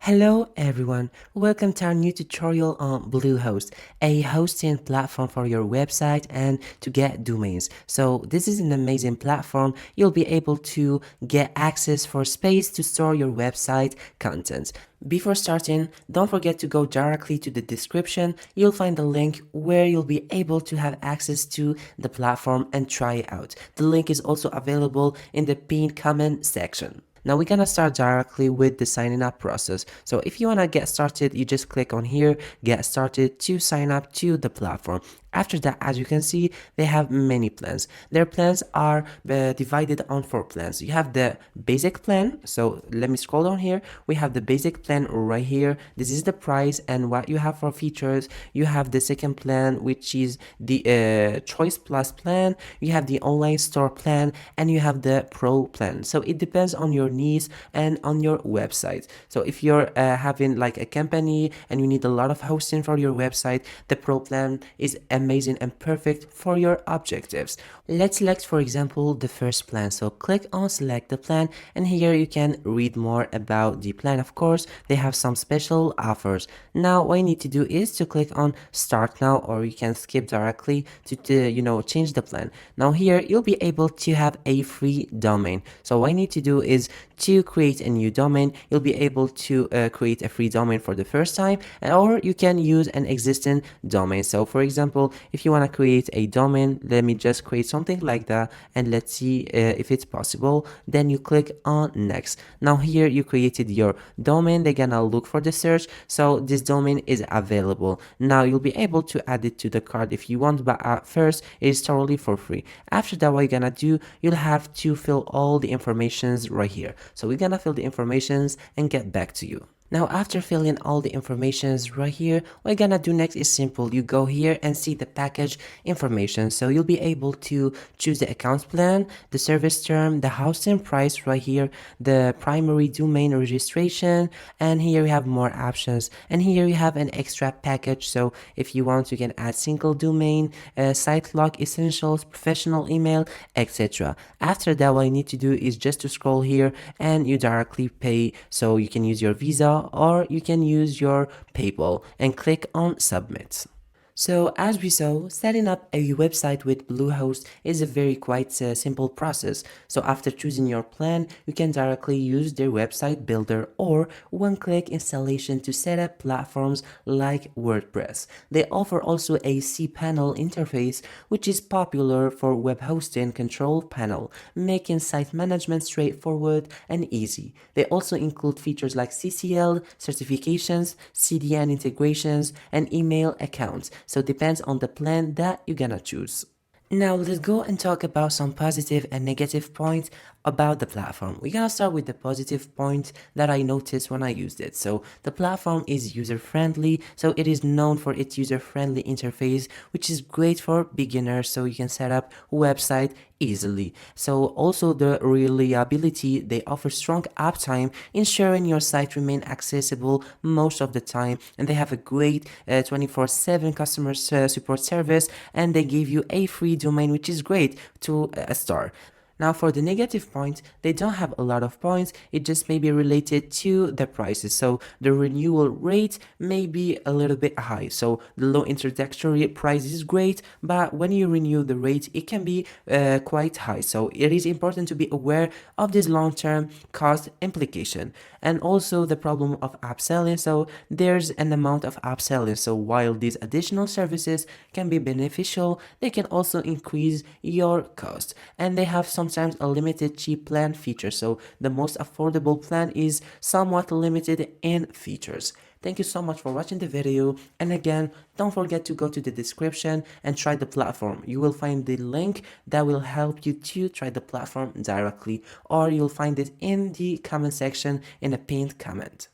Hello everyone, welcome to our new tutorial on Bluehost, a hosting platform for your website and to get domains. So this is an amazing platform. You'll be able to get access for space to store your website content. Before starting, don't forget to go directly to the description. You'll find a link where you'll be able to have access to the platform and try it out. The link is also available in the pinned comment section. Now we're gonna start directly with the signing up process. So if you wanna get started, you just click on here, get started to sign up to the platform. After that, as you can see, they have many plans. Their plans are divided on 4 plans. You have the basic plan. So let me scroll down here. We have the basic plan right here. This is the price and what you have for features. You have the second plan, which is the choice plus plan. You have the online store plan and you have the pro plan. So it depends on your needs and on your website. So if you're having like a company and you need a lot of hosting for your website, the pro plan is amazing and perfect for your objectives. Let's select, for example, the first plan. So click on select the plan and here you can read more about the plan. Of course, they have some special offers. Now what you need to do is to click on start now, or you can skip directly to change the plan. Now here you'll be able to have a free domain. So what you need to do is to create a new domain. You'll be able to create a free domain for the first time, or you can use an existing domain. So for example, if you want to create a domain, let me just create something like that and let's see if it's possible. Then you click on next. Now here you created your domain. They're gonna look for the search, so this domain is available. Now you'll be able to add it to the cart if you want, but at first it is totally for free. After that, what you're gonna do, you'll have to fill all the informations right here. So we're gonna fill the informations and get back to you. Now after filling all the informations right here, what you're gonna do next is simple. You go here and see the package information. So you'll be able to choose the account plan, the service term, the hosting price right here, the primary domain registration, and here we have more options. And here you have an extra package. So if you want, you can add single domain, site log essentials, professional email, etc. After that, what you need to do is just to scroll here and you directly pay. So you can use your Visa or you can use your PayPal and click on submit. So as we saw, setting up a website with Bluehost is a very quite simple process. So after choosing your plan, you can directly use their website builder or one-click installation to set up platforms like WordPress. They offer also a cPanel interface, which is popular for web hosting control panel, making site management straightforward and easy. They also include features like CCL, certifications, CDN integrations, and email accounts. So it depends on the plan that you're gonna choose. Now let's go and talk about some positive and negative points about the platform. We're gonna start with the positive point that I noticed when I used it. So the platform is user-friendly, so it is known for its user-friendly interface, which is great for beginners, so you can set up a website easily. So also the reliability, they offer strong uptime, ensuring your site remain accessible most of the time, and they have a great 24/7 customer support service, and they give you a free domain, which is great to start. Now for the negative points, they don't have a lot of points, it just may be related to the prices. So the renewal rate may be a little bit high. So the low introductory price is great, but when you renew the rate, it can be quite high. So it is important to be aware of this long-term cost implication. And also the problem of upselling. So there's an amount of upselling. So while these additional services can be beneficial, they can also increase your cost. And they have sometimes a limited cheap plan feature. So the most affordable plan is somewhat limited in features. Thank you so much for watching the video, and again, don't forget to go to the description and try the platform. You will find the link that will help you to try the platform directly, or you'll find it in the comment section in a pinned comment.